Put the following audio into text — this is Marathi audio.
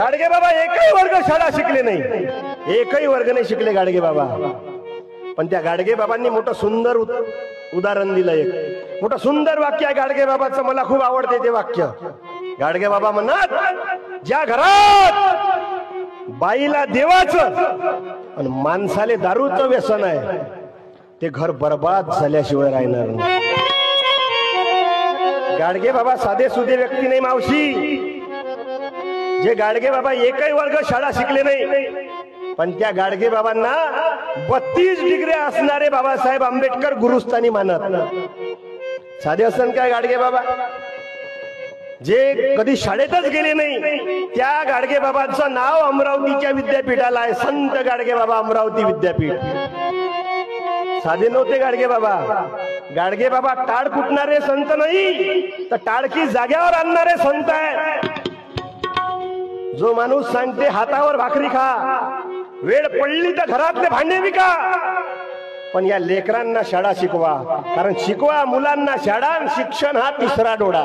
गाडगे बाबा एकही वर्ग शाळा शिकले नाही, एकही वर्ग नाही शिकले गाडगे बाबा. पण त्या गाडगे बाबांनी मोठं सुंदर उदाहरण दिलं. एक मोठं सुंदर वाक्य आहे गाडगे बाबाचं, मला खूप आवडते ते वाक्य. गाडगे बाबा म्हणतात, ज्या घरात बाईला देवाचं आणि माणसाले दारूचं व्यसन आहे ते घर बर्बाद झाल्याशिवाय राहणार नाही. गाडगे बाबा साधे सुधे व्यक्ती नाही मावशी. जे गाडगे बाबा एकही वर्ग शाळा शिकले नाही, पण त्या गाडगे बाबांना 32 डिग्री असणारे बाबासाहेब आंबेडकर गुरुस्थानी मानत. साधे असन काय गाडगे बाबा? जे कधी शाळेतच गेले नाही त्या गाडगे बाबांचं नाव अमरावतीच्या विद्यापीठाला आहे, संत गाडगे बाबा अमरावती विद्यापीठ. साधे नव्हते गाडगे बाबा. गाडगे बाबा टाळ कुटणारे संत नाही, तर टाळकी जाग्यावर आणणारे संत आहे. जो माणूस सांगते हातावर भाकरी खा, वेळ पडली तर घरातले भांडे विका, पण या लेकरांना शाळा शिकवा. कारण शिकवा मुलांना शाळा, शिक्षण हा तिसरा डोळा.